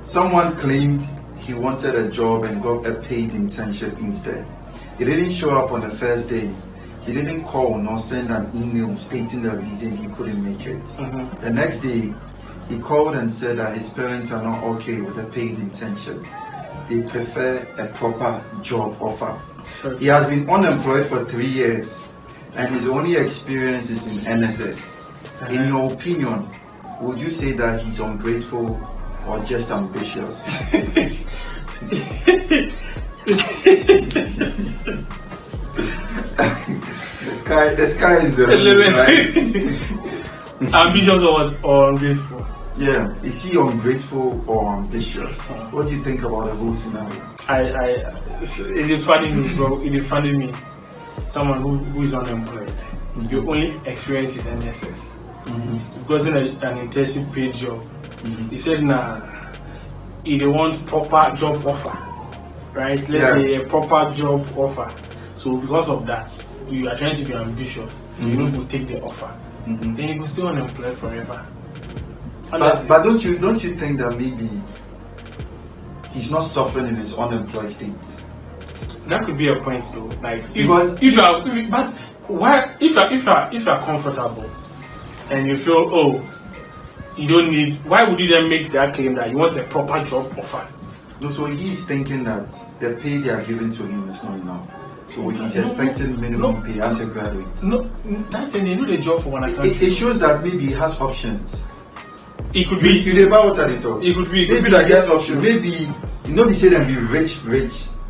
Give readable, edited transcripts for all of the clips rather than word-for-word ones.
Someone claimed he wanted a job and got a paid internship instead. He didn't show up on the first day. He didn't call nor send an email stating the reason he couldn't make it. The next day, he called and said that his parents are not okay with a paid internship. They prefer a proper job offer. He has been unemployed for 3 years and his only experience is in NSS. In your opinion, would you say that he's ungrateful or just ambitious? The sky is the limit, right? Ambitious or ungrateful? Yeah, is he ungrateful or ambitious? What do you think about the whole scenario? It funny me, bro. It funny me. Someone who is unemployed. Your only experience is NSS. You've gotten an internship paid job. He said, nah, he wants proper job offer, right? Let's say a proper job offer. So because of that, you are trying to be ambitious. You know, will take the offer. Then you will still unemployed forever. But don't you think that maybe he's not suffering in his unemployed state? That could be a point though. Like if you are comfortable and you feel you don't need, why would you then make that claim that you want a proper job offer? No, so he's thinking that the pay they are giving to him is not enough. So he's expecting minimum pay as a graduate. No, that's and they know the job for one account. It shows that maybe he has options. It could be. You about what I talk. It could be. Maybe like he has options. Maybe they say them be rich,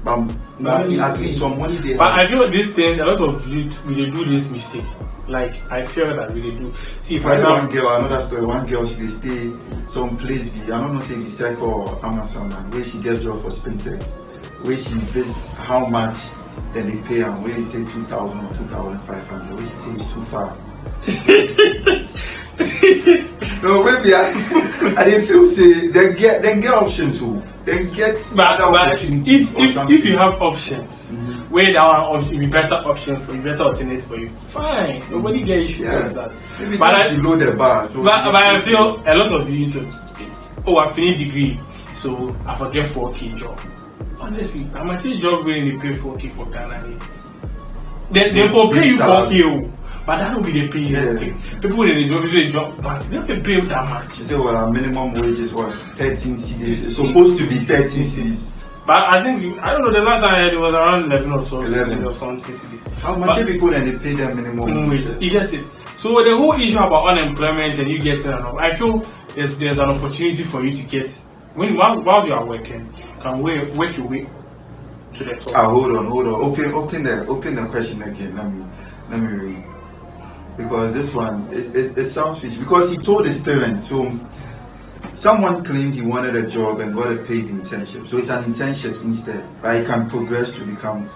but at least some money they have. But I feel this thing, a lot of youth will do this mistake. Like I feel that we do. See, for example, one girl, another story. One girl, she stay some place. I don't know, say the Circle or Amazon, where she gets job for Spintex, where she bids how much. Then they pay and where they say 2,000 or 2,500, which is too far. No, maybe I didn't feel say they get options so they get other opportunities. If you have options, where that one option will be better option for you, better alternate for you, fine. Nobody get issue with that. Maybe but below the bar. So but I feel a lot of you too. I finished degree, so I forget 4K job. Honestly, I'm actually job where they pay 4K for Ghana. They will pay you 4K, but that will be the pay. Okay. People in the job, but they don't pay you that much. You say, well, minimum wage is what? 13 cedis. It's supposed to be 13 cedis. But I think, I don't know, the last time I heard it was around 11 or so. 11 or something cedis. How much people then they pay their minimum wage? You get it. So the whole issue about unemployment and you getting I feel there's an opportunity for you to get, while you are working, can work your way to the top. Hold on. Open the question again. Let me read. Because this one, it sounds fishy. Because he told his parents, so someone claimed he wanted a job and got a paid internship. So it's an internship instead, but he can progress to become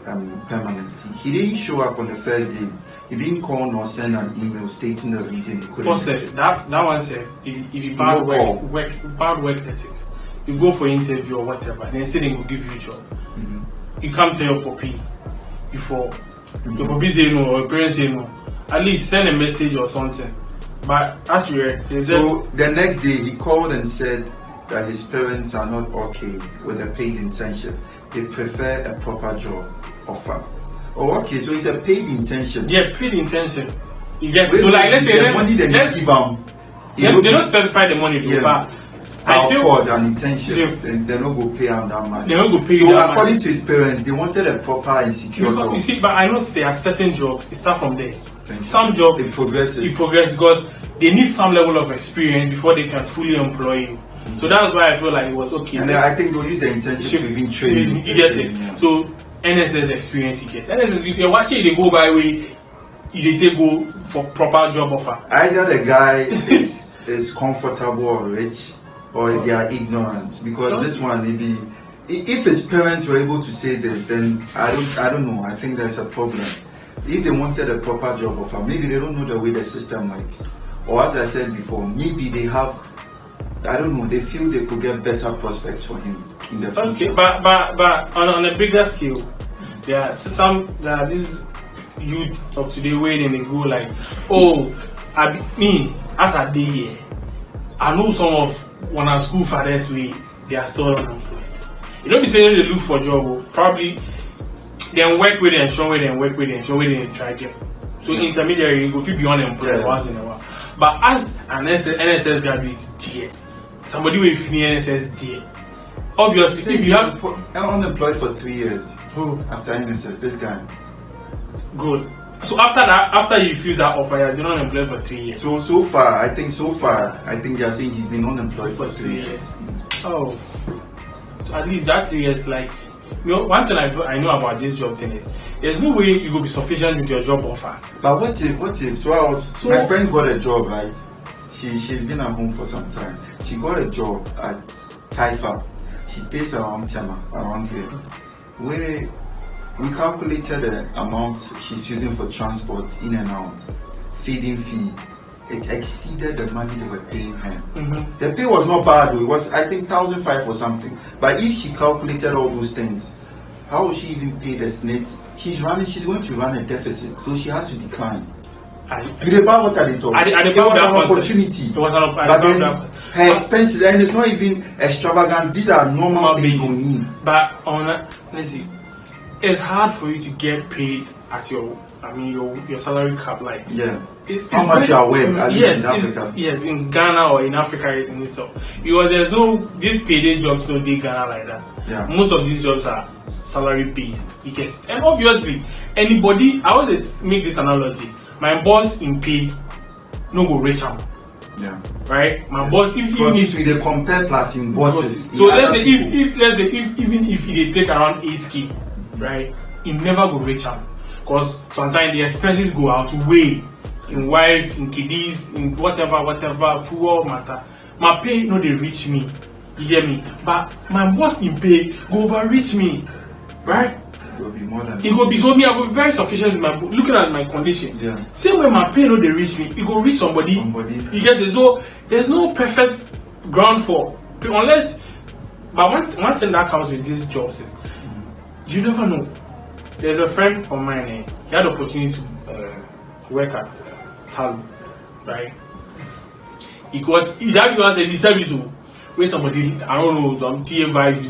permanent. He didn't show up on the first day. He didn't call nor send an email stating the reason he couldn't. That one said, if you bad work ethics, you go for interview or whatever, then say they will give you a job. You come to your puppy before your puppy say no or your parents say no. At least send a message or something. But actually, so the next day he called and said that his parents are not okay with a paid internship. They prefer a proper job offer. Oh, okay, so it's a paid internship. Yeah, paid internship. You get so like let's say the money they give them. They don't specify the money, but of course, an internship, they're not going to pay him that much. They're not going to pay so you that according much. To his parents, they wanted a proper and secure job. You see, but I know there are certain jobs, it starts from there. Some jobs, it progresses because they need some level of experience before they can fully employ you. So that's why I feel like it was okay. And I think they'll use the internship to even train you. Get it? Yeah. So NSS experience you get. NSS, you're watching they go by way, they go for proper job offer. Either the guy is comfortable or rich, or they are ignorant. Because this one, maybe if his parents were able to say this, then I don't know. I think there's a problem. If they wanted a proper job offer, maybe they don't know the way the system works. Or as I said before, maybe they have, I don't know, they feel they could get better prospects for him in the future. Okay, but on a bigger scale, there are these youth of today where they go like, me, as a day here, I know some of one of school fathers we they are still unemployed. You don't be saying they look for job, probably then work with them, show with them, work with them, show with them, try them. So intermediary, you go feel be unemployed once in a while. But as an NSS graduate, dear, somebody will finish NSS, dear. Obviously, if you have unemployed for 3 years who after NSS, this guy. Good. So after that, after you feel that offer, you're not unemployed for 3 years. So far, I think they are saying he's been unemployed for 3 years. Oh, so at least that 3 years, like, you know, one thing I know about this job thing is there's no way you will be sufficient with your job offer. But what if? So my friend got a job, right? She's been at home for some time. She got a job at Taifa. She pays around here. Where we calculated the amount she's using for transport in and out, feeding fee. It exceeded the money they were paying her. Mm-hmm. The pay was not bad though. It was, I think, 1,500 or something. But if she calculated all those things, how will she even pay the net? She's going to run a deficit, so she had to decline. It was an opportunity. But then her expenses, and it's not even extravagant. These are normal things for me. But let's see, it's hard for you to get paid at your salary cap, like how much you are worth at least in Africa. Yes, in Ghana or in Africa in itself. Because there's no these payday jobs don't do Ghana like that. Yeah. Most of these jobs are salary based. You get, and obviously anybody, I always make this analogy. My boss in pay no go reach am. Yeah. Right? My boss if they compare plus in bosses. So let's say if even if they take around 8K, right, it never go reach am. Because sometimes the expenses go out way in wife, in kiddies, in whatever, football matter. My pay no they reach me. You get me? But my boss in pay go overreach me. Right? It will be more than it will be so me, I will be very sufficient with my looking at my condition. Yeah. Same way my pay no they reach me, it go reach somebody. You get it? So there's no perfect ground for unless but one thing that comes with these jobs is you never know. There's a friend of mine, he had the opportunity to work at Talu, right? He was a service where somebody, I don't know, some TA vibes,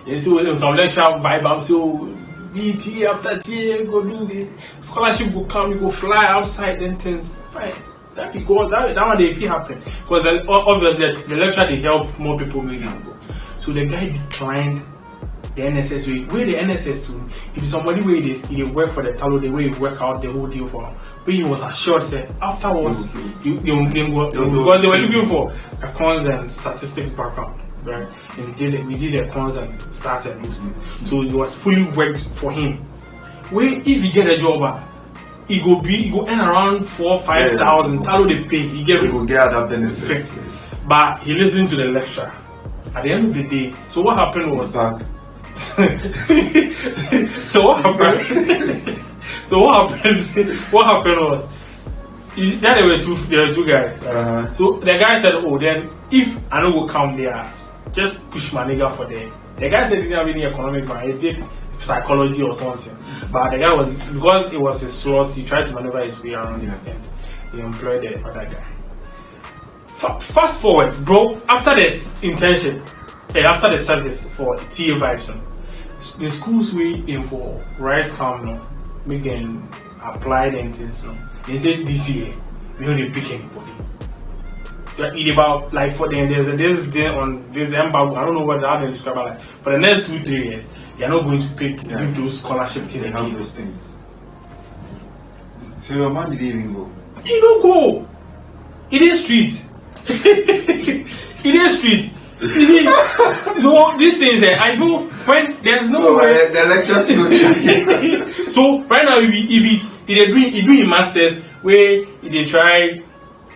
and so some lecture vibe, I'm so be TA after TA, go do the scholarship, go come, you go fly outside, then things, fine. That one day if it happen. Because obviously the lecture they help more people make them go. So the guy declined the NSS way. Where the NSS to if somebody where he work for the Talo, the way he work out the whole deal for him. When he was assured said afterwards because they were looking for accounts and statistics background, right? And we did accounts and stats and those things. So it was fully worked for him. Where if he get a job, he go earn around 4,000-5,000. Talo they pay. He will get that benefit. But he listened to the lecture. At the end of the day, so what happened was What happened was there were two guys. So the guy said, "Oh, then if I don't go come there, just push my nigga for them." The guy said he didn't have any economic mind, he did psychology or something. But the guy was because it was a slot, he tried to maneuver his way around it and he employed the other guy. Fast forward, bro, after this internship, after the service for TA vibes, the schools we in for rights come now, we can apply them things now. They said this year, we don't need to pick anybody. It's about like for them, there's this embargo, I don't know how they describe it, like for the next 2-3 years, they are not going to pick those scholarship things. They have those things. So your man didn't even go? He don't go! It is street. It is street. So these things, I feel when there's no way. The lecture to go. So right now, if he doing masters where they try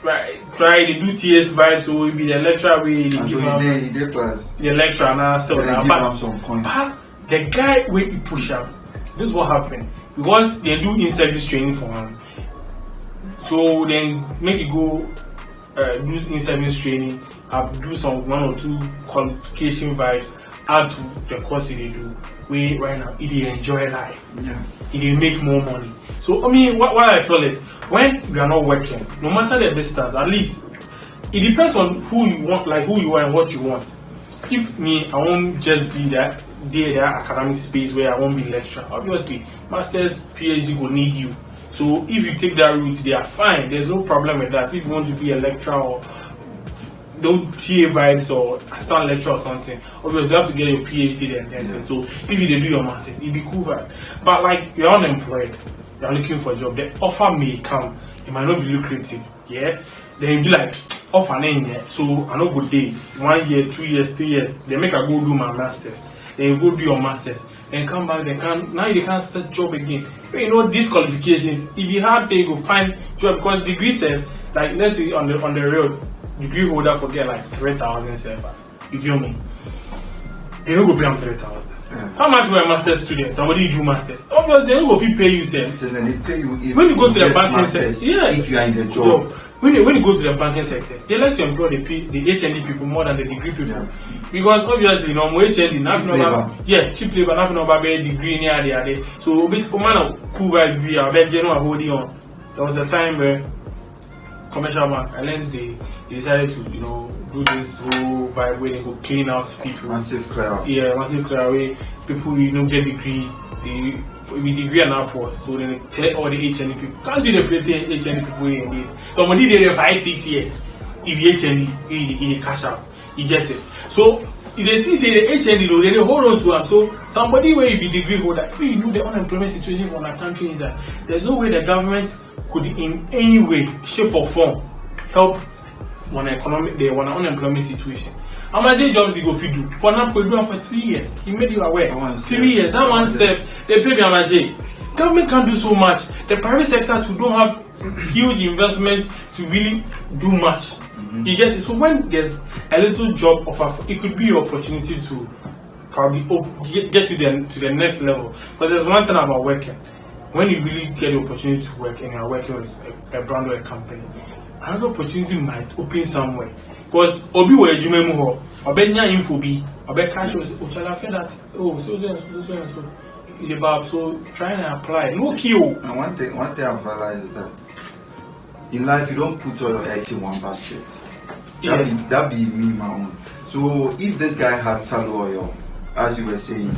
they do TS vibes, so it be the lecturer where they give him class. The lecturer now still now, but the guy where he push up. This is what happened because they do in-service training for him. So then make it go. Do in-service training, do some 1 or 2 qualification vibes, add to the course they do. Where right now, they enjoy life. Yeah. They make more money. So I mean, what I feel is when we are not working, no matter the distance, at least it depends on who you want, like who you are and what you want. if me, I won't just be that academic space where I won't be lecturer. Obviously, masters, PhD will need you. So if you take that route, they are fine. There's no problem with that. If you want to be a lecturer or don't TA vibes or assistant lecturer or something, obviously you have to get your PhD then. So if you do your masters, it'd be cool vibe. But like you're unemployed, you're looking for a job, the offer may come. It might not be lucrative. Yeah. Then you be like, offer name yet. So I know good day. 1 year, 2 years, 3 years. They make I go do my masters. Then you go do your masters. Then come back, they can't start job again. But you know these qualifications, it be hard for you to find job because degree says, like let's say on the road, degree holder for get like 3,000 sefa. You feel me? They don't go pay them 3,000. How much for a master's student? Somebody do masters. Obviously, they don't go pay you sef. So then they pay you if when you go to the banking sector. Yeah. If you are in the job. When you go to the banking sector, they like to employ the HND people more than the degree people. Yeah. Because obviously, you know, HND, cheap labor, nothing about degree near there. So, bit man cool vibe be a general holding on. There was a time where commercial bank, they decided to, you know, do this whole vibe where they go clean out people. Massive clear. Yeah, massive clear away. People, you know, get degree. With degree and upward, so then they clear all the HND people. Can't see the plenty HND people indeed. Somebody did there 5-6 years. If the HND, he cash out, he gets it. So if they see say the HND though, then they hold on to him. So somebody where you be degree holder, you know the unemployment situation for our country is that there's no way the government could in any way, shape or form help on unemployment situation. How much jobs you go fit do? For now, we do it for 3 years. He made you aware. 3 years. That one self, they pay me how much. Government can't do so much. The private sector too don't have huge investment to really do much. You get it. So when there's a little job offer, it could be your opportunity to probably get to the next level. But there's one thing about working. When you really get the opportunity to work and you're working with a brand or a company, another opportunity might open somewhere. Because obi wo adwuma mu ho obenya info bi obeka show o chala feel that so about so trying to apply look you. And one thing I've realized is that in life you don't put all your eggs in one basket. That be me my own. So if this guy had talo oil, as you were saying,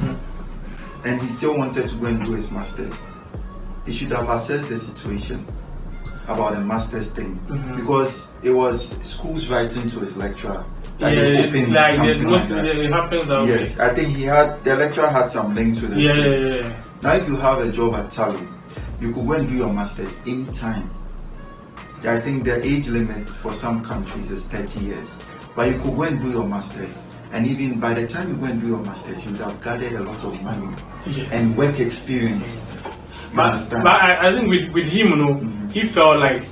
and he still wanted to go and do his masters, he should have assessed the situation about the master's thing, because it was schools writing to his lecturer. It happens that way. Yes, I think the lecturer had some links with the school. Now if you have a job at Talo, you could go and do your masters in time. I think the age limit for some countries is 30 years. But you could go and do your masters, and even by the time you go and do your masters, you would have gathered a lot of money and work experience. But I think with him, you know, he felt like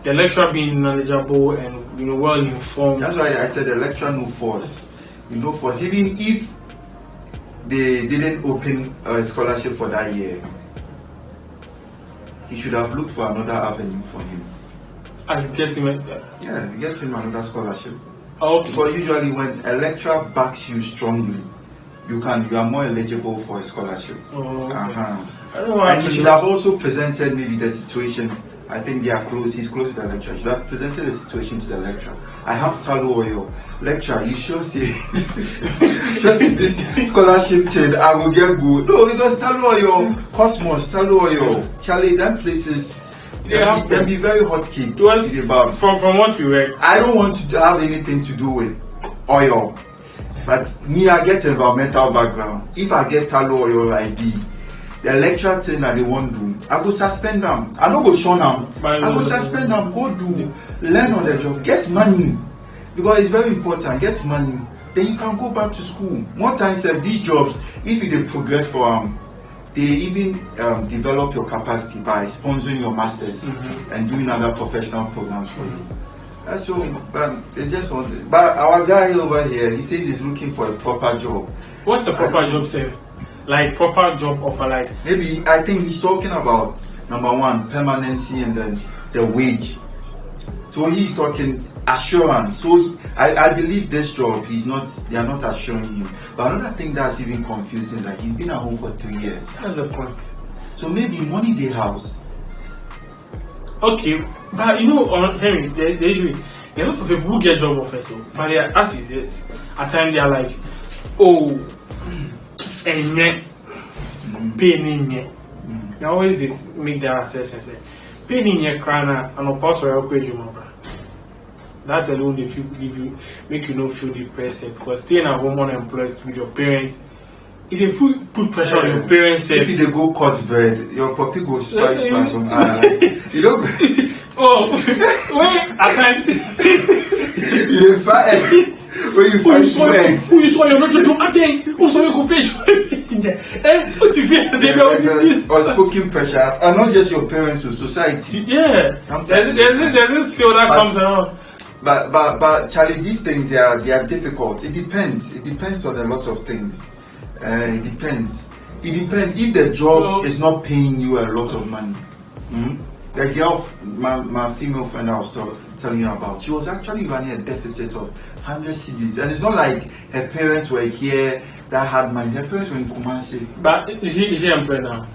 the lecturer being knowledgeable and, you know, well informed. That's why I said the lecturer no force. No force. Even if they didn't open a scholarship for that year, he should have looked for another avenue for him. As get him get him another scholarship. Okay. Because usually when a lecturer backs you strongly, you are more eligible for a scholarship. And he should have also presented maybe the situation. I think they are close. He's close to the lecturer. He should have presented the situation to the lecturer. I have Talo Oyo. Lecturer, you sure say this scholarship thing I will get good. No, because Talo Oyo, Cosmos, Talo Oyo, Charlie, them places them be very hot cake. From what we read, I don't want to have anything to do with oil. But me, I get environmental background. If I get Talo Oyo ID, the lecture thing that they won't do, I go suspend them. I don't go show them. I go suspend them. Go do, learn on the job, get money, because it's very important. Get money, then you can go back to school. More times, these jobs, if you progress for they even develop your capacity by sponsoring your masters and doing other professional programs for you. So, it's just one. But our guy over here, he says he's looking for a proper job. What's a proper job, sir? Like proper job offer, like maybe I think he's talking about number one, permanency, and then the wage. So he's talking assurance. So I believe this job they are not assuring him. But another thing that's even confusing is that he's been at home for 3 years. That's the point. So maybe money they house. Okay, but you know, Henry, the issue, There are a lot of people who get job offers, so, but they are, as you said, at times they are like, oh, and yet, paying yet. They always make that assertion, say, paying yet, crana, and a pastor, I'll quit you, that alone make you not feel depressed because staying at home unemployed with your parents, if you put pressure on your parents, if you go cut bread, your puppy goes spike pass on you don't wait, I can't. You fight when you fight sweat. Who you saw your not to do nothing? Who saw you go pay? What if you unspoken pressure, and not just your parents, to society. Yeah, there's this feel that comes around. But Charlie, these things they are difficult. It depends on a lot of things. It depends if the job is not paying you a lot of money. The girl, my female friend I was telling you about, she was actually running a deficit of 100 cedis, and it's not like her parents were here that had money. Her parents were in Kumasi. But is she employed now?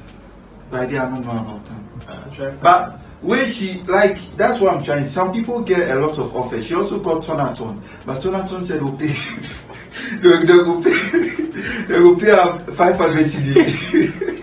But I don't know about them. But where she, like, that's what I'm trying. Some people get a lot of offers. She also got Tonaton, but Tonaton said we'll pay. they will pay 500 cedis.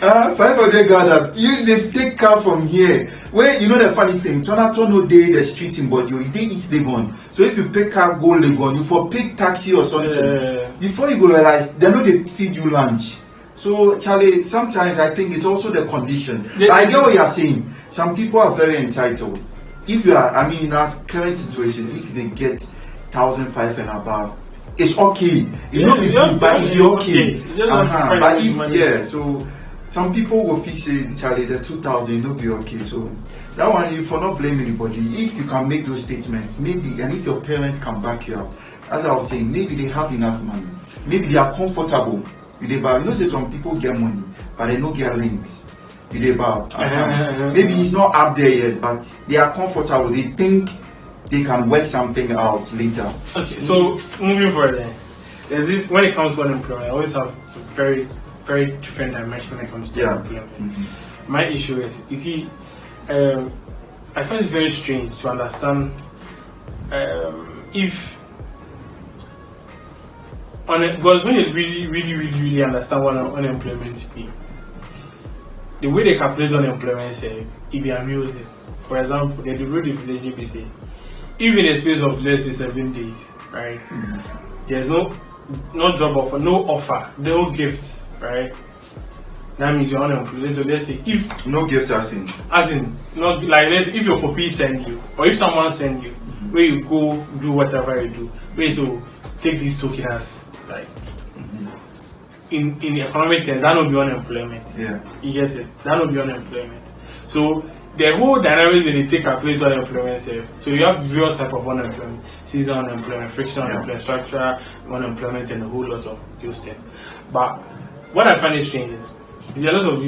500 Ghana. They take car from here. Where you know the funny thing, Tonaton no day the street in body, they eat Legon. So if you pick car go Legon, you for pick taxi or something. Before you go realize they know they feed you lunch. So Charlie, sometimes I think it's also the condition. I get what you are saying. Some people are very entitled. If you are, I mean, in our current situation, if they get 1,500 and above, it's okay. It not be good, but it be okay. But if so some people will fix it, Charlie, the 2,000 it not be okay. So that one, you for not blame anybody. If you can make those statements, maybe, and if your parents can back you up, as I was saying, maybe they have enough money. Maybe they are comfortable. You know, say some people get money, but they don't get links. Maybe it's not up there yet, but they are comfortable. They think they can work something out later. Okay, so moving further, there's this when it comes to unemployment. I always have some very, very different dimension when it comes to unemployment. My issue is, you see, I find it very strange to understand if. Because when you really understand what unemployment means, the way they calculate unemployment, say, it be amusing. For example, they do the relationship, they say, if in a space of less than 7 days, right, there's no job offer, no gifts, right, that means you're unemployed. So let's say, if no gift as in not like, let's say if your puppy send you, or if someone send you, where you go do whatever you do, where you take this token as like in economic terms, that will be unemployment. Yeah, you get it. That will be unemployment. So the whole dynamics in the take calculate unemployment self. So you have various type of unemployment: seasonal unemployment, frictional unemployment, structural unemployment, and a whole lot of those things. But what I find is strange is a lot of the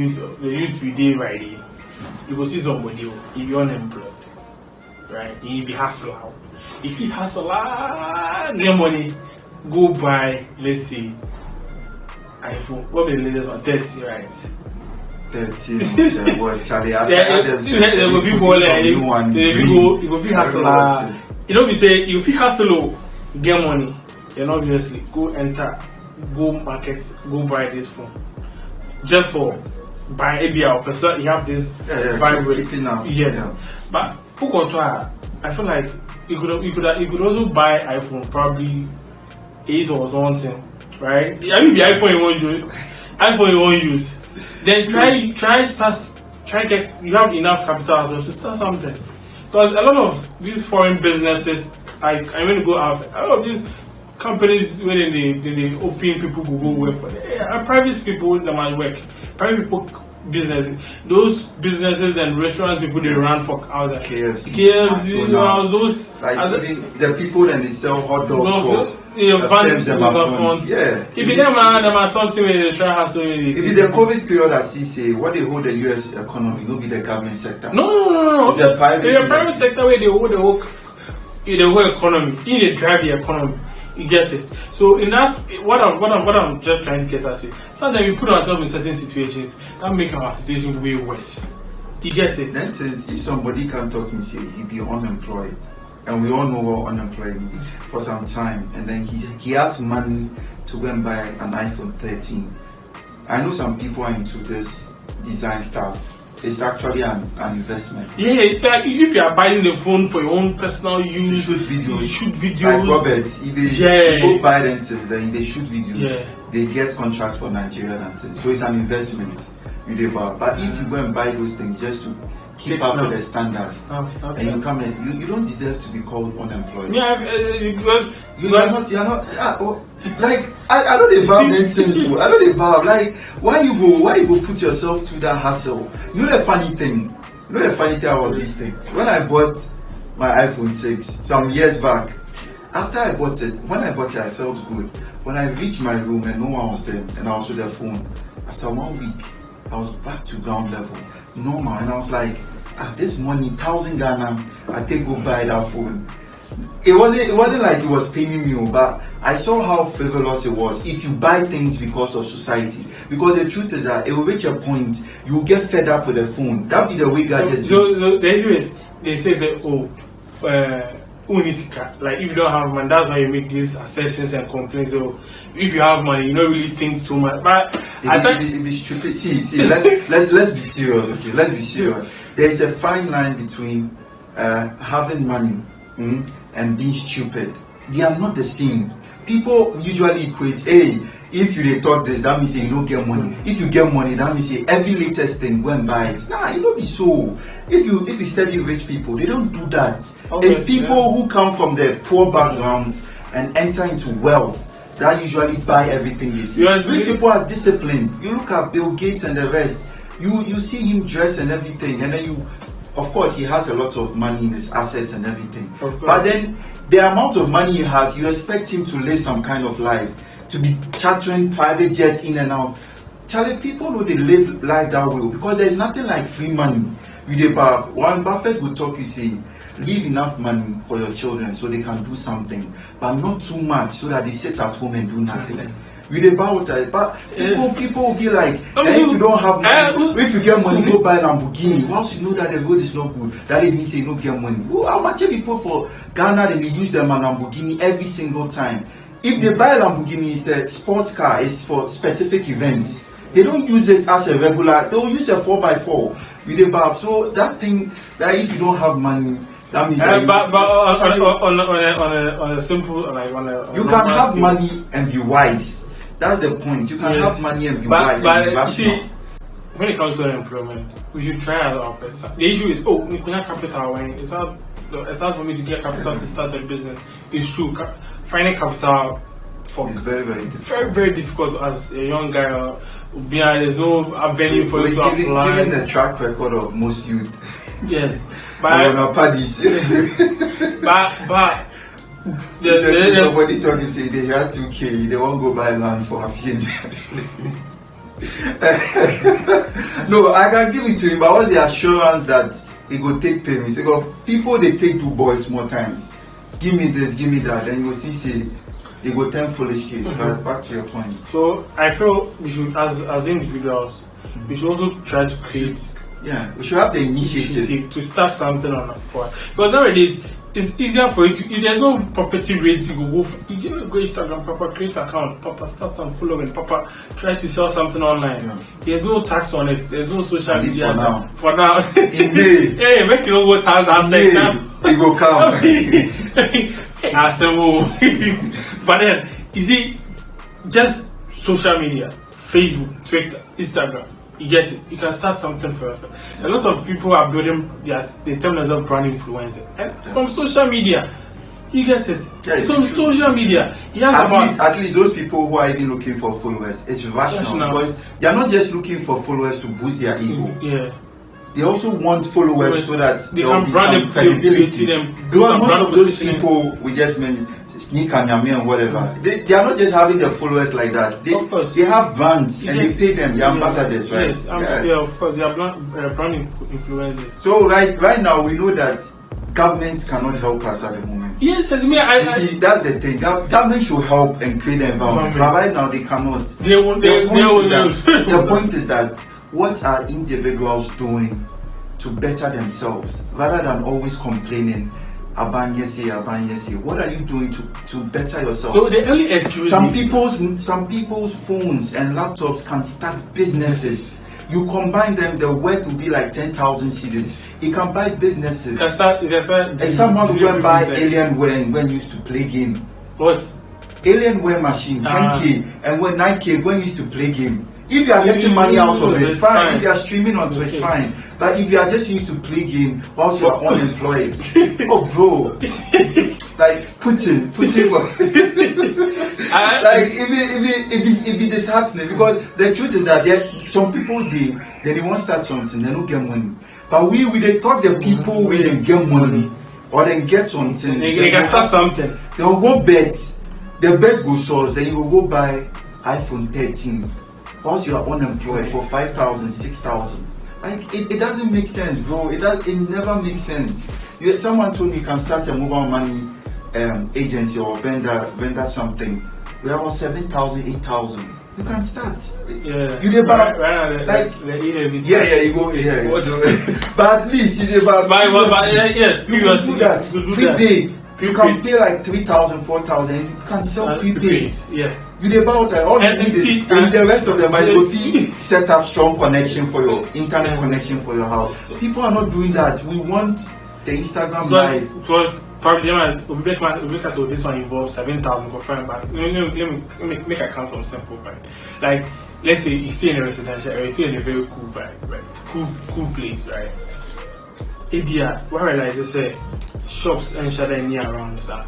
youth we did right here. You go see somebody if you're unemployed, right? You be hustler. If you hustle, get money. Go buy, let's say, iPhone. What be the latest one? 30, right? 30. What, Charlie? There will be more like you go feel hustle. You know, we say you feel hustle, get money. Then obviously go enter, go market, go buy this phone. Just for buy ABR person, you have this vibe. Yes, but who got I feel like you could also buy iPhone probably 8 or something, right? I mean the iPhone you won't use. Then try get you have enough capital as well to start something. Because a lot of these foreign businesses, I'm going to go out. A lot of these companies where they open people go work for them. And private people that might work. Private people business. Those businesses and restaurants people they run for out KFC, you know, those like the people that they sell hot dogs for. Yeah. If you them something where they try hustle. If it's the COVID period that say what they hold the US economy, no be the government sector. No. It's the private sector where they hold the whole economy. They drive the economy. You get it. So in that, what I'm just trying to get at is sometimes we put ourselves in certain situations that make our situation way worse. You get it? That is, if somebody can talk and say he be unemployed, and we all know what unemployed means for some time, and then he has money to go and buy an iPhone 13. I know some people are into this design stuff. It's actually an investment. Yeah, like if you are buying the phone for your own personal use, to shoot videos. Like Robert, if they go buy them, then they shoot videos. They get contract for Nigeria and things. So it's an investment. But if you go and buy those things just to keep up with the standards, and you come in, you don't deserve to be called unemployed. Yeah, you're not. Like I don't devour things. I don't devour. Like why you go put yourself through that hassle? You know the funny thing about these things. When I bought my iPhone 6 some years back, after I bought it, I felt good. When I reached my room and no one was there, and I was with the phone, after 1 week, I was back to ground level, normal, and I was like, this money, 1,000 Ghana, I take go buy that phone. It wasn't like it was paining me, but I saw how frivolous it was if you buy things because of society. Because the truth is that it will reach a point you will get fed up with the phone. That'll be the way gadgets do. The issue is they say like if you don't have money, that's why you make these assertions and complaints. So if you have money, you don't really think too much. But it be stupid. See, let's be serious. Okay, let's be serious. There is a fine line between having money and being stupid. They are not the same. People usually equate, hey, if you talk this, that means you don't get money. If you get money, that means every latest thing, go and buy it. Nah, it don't be so. If you study rich people, they don't do that. Okay, it's people who come from the poor backgrounds and enter into wealth that usually buy everything they see. Rich people are disciplined. You look at Bill Gates and the rest. You see him dress and everything, and then of course, he has a lot of money in his assets and everything. But then, the amount of money he has, you expect him to live some kind of life, to be chartering private jets in and out. Charlie, people know they live life that way because there's nothing like free money. Warren Buffett would talk, you say, leave enough money for your children so they can do something, but not too much so that they sit at home and do nothing. But people will be like, if you don't have money, if you get money, go buy Lamborghini. Once you know that the road is not good, that means you don't get money. How much people for Ghana, then they use them a Lamborghini every single time. If they buy a Lamborghini, it's a sports car, it's for specific events. They don't use it as a regular, they'll use a 4x4. So that thing, that if you don't have money, that means that on a simple, like you can have money and be wise. That's the point. You can have money and be wise. But see, when it comes to unemployment, we should try our best. The issue is, we can't capital when it's hard for me to get capital to start a business. It's true. Finding capital for very, very difficult as a young guy. There's no avenue for you to apply. Given the track record of most youth. Yes. But somebody talking say they had 2K, they won't go buy land for a few. No, I can give it to him, but what's the assurance that he go take payments? Because people they take 2 boys more times. Give me this, give me that, then you will see they go 10 foolish kids. But back to your point. So I feel we should, as individuals, we should also try to create. We should have the initiative to start something on for. Because nowadays it's easier for you to. There's no property rates. You go Instagram, Papa create account, Papa start and following, Papa try to sell something online. There's no tax on it. There's no social media for now. In May, make you no go tax that now. It go come. But then you see, just social media, Facebook, Twitter, Instagram. You get it. You can start something for yourself. A lot of people are building. They term themselves brand influencer, and from social media, you get it. It's from social media. At least those people who are even looking for followers, it's rational because they are not just looking for followers to boost their ego. They also want followers so that they can brand credibility. Because most of those people we just mentioned, Sneak and Yami and whatever, they are not just having their followers like that. They have brands and they pay them, the ambassadors, right? Yes, of course, they are brand influencers. So right now we know that government cannot help us at the moment. Yes, because you see, that's the thing. Government should help and create the environment, but right now they cannot. The point is that what are individuals doing to better themselves rather than always complaining. Abanyese. What are you doing to better yourself? So the only excuse some people's phones and laptops can start businesses. You combine them, the worth will be like 10,000 cedis. You can buy businesses. And someone who went buy Alienware when used to play game. What? Alienware machine, 10k, and when 9k when used to play game. If you are getting money out of it, fine. If you are streaming on Twitch, fine. But if you are just used to play game whilst you are unemployed, oh bro, like Putin like it be disheartening, because the truth is that some people they won't start something, they don't get money. But we they talk the people we they get money or then get something. They can start something. They'll go bet. The bet goes source, then you will go buy iPhone 13. Whilst you are unemployed for 5,000, 6,000. Like it doesn't make sense, bro. It never makes sense. Someone told me you can start a mobile money agency or vendor something. We have about 7,000, 8,000. You can start. Yeah. You about you go but at least you about. Yes. You can do that. Prepaid. You can pay like 3,000, 4,000. You can sell prepaid. Yeah. You about all you need is the rest of them might go set up strong connection for your internet connection for your house. People are not doing that. We want the Instagram live. Because probably so this one involves 7,000 for fine, but let me make account some simple, right? Like let's say you stay in a residential area, you stay in a very cool vibe, right? Cool place, right? Abia, what I realize is shops and shadow near around that.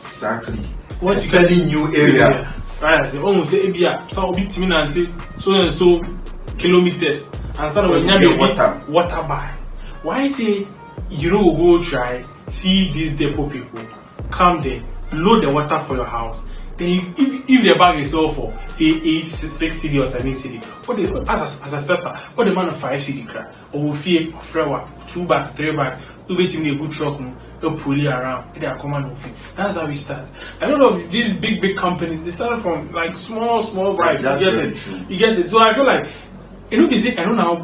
Exactly. What you fairly new area. Right, I say almost say Abia, some bit to me and say so and so kilometers and some of them water buy. Why say you know go try see these depot people come there, load the water for your house. Then if the bag is all for say 6 cedi or 7 cedi, what they as a starter, what the man of 5 cedi crack or fear of flour, 2 bags, 3 bags, we wait in a good truck, a pulley around, they are command of fee. That's how we start. A lot of these big companies they started from like small right. You get it. So I feel like you know I don't know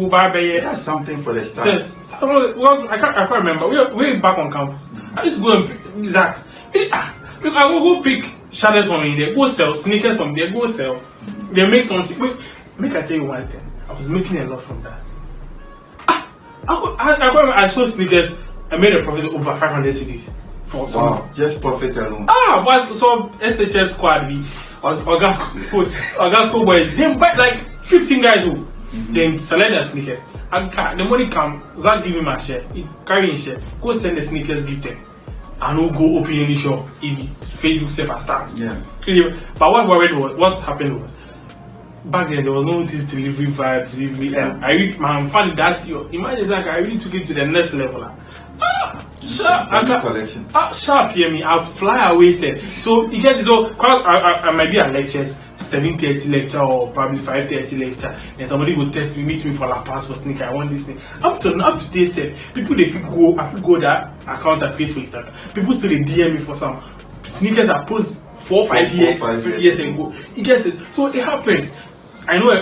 buy that's something for the start. Well, I can't remember. We're back on campus. I used to go and pick Zach. I go pick shadows from there, go sell sneakers from there, go sell. They make something. Make I tell you one thing. I was making a lot from that. I sold sneakers. I made a profit of over 500 cedis for some. Just profit alone. So SHS squad or gas boys. They buy like 15 guys who then select their sneakers. The money come, Zach give him a share, he carry his share, go send the sneakers, give them. And we'll go open any shop if Facebook self starts. Yeah. But what happened was back then there was no this delivery vibe, and I really funny that's your imagine like I really took it to the next level. Sharp hear me, I'll fly away said. So you get so I might be at lectures, 7:30 lecture or probably 5:30 lecture, and somebody will text me, meet me for La Paz for sneaker. I want this thing. Up to this said people they go that account I create for Instagram. People still they DM me for some sneakers I post 5 years ago. You get it. So it happens. I know a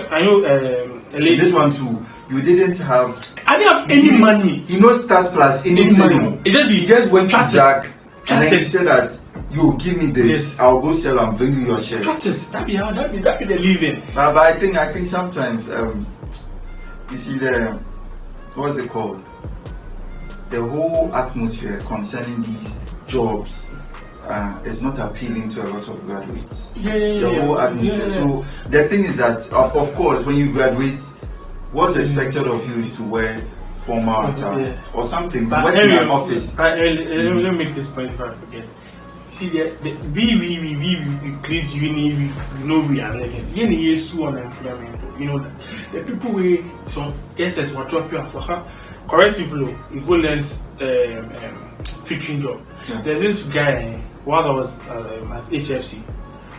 lady. This one too. You didn't have. I didn't have any money. You know, start plus anything. He just went to Zach and then he said that you give me this, yes. I'll go sell and bring you your share. Practice. That be the living. But I think sometimes you see what's it called? The whole atmosphere concerning these jobs is not appealing to a lot of graduates. The whole atmosphere. Yeah. So the thing is that of course when you graduate, what's expected of you is to wear formal attire or something. But work in an office. Let me make this point before I forget. See, we create uni, we know we are like unemployment. You know that the people we some SS will drop you out. Correct people, you go learn fixing job. Yeah. There's this guy while I was at HFC.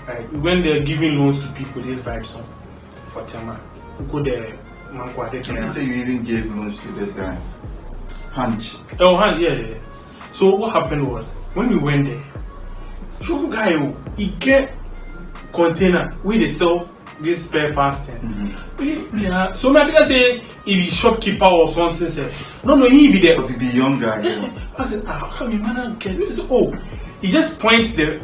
Right, we went there giving loans to people. This vibe song for Tema. We go there. You say you even gave loans to this guy? Hunch. Yeah. So what happened was when we went there, some guy he get container where they sell this spare parts thing. Yeah. So I think I say if he shopkeeper or something, say no, he be there. If he be younger, I said, how come your man get this? Oh, he just points the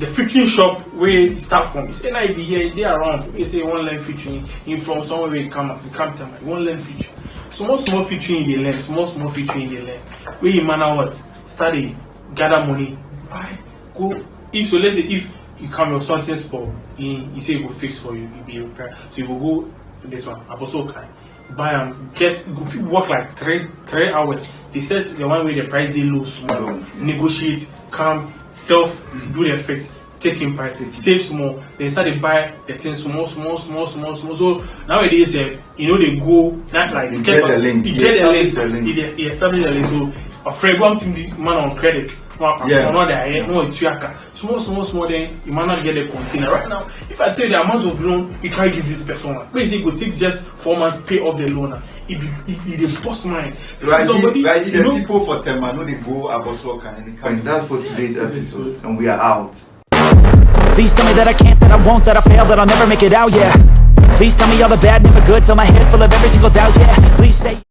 featuring shop where he start from. He say, "Nah, he be here, they around." He say, "One line featuring him from somewhere where he come up, one line feature." Small featuring in the land, small featuring in the land. Where you man what? Study, gather money, buy, go. If so, let's say if you come with something sport, he say he will fix for you, he be repair. So you will go to this one, Apostle Kai, buy and get, go work like 3 hours. They said the one way the price they low small, negotiate, come, do the fix, take in price, save small, then start to buy the things small. So nowadays, you know they go not like you get the link, you establish the link. So a friend one thing the man on credit. Small, then you might not get a container. Right now, if I tell you the amount of loan you can't give this person, basically you go take just 4 months, pay off the loan. It is boss mine. The people for Tema know they go about and that's for today's episode, and we are out. Please tell me that I can't, that I won't, that I fail, that I'll never make it out, yeah. Please tell me all the bad, never good, fill my head full of every single doubt, yeah. Please say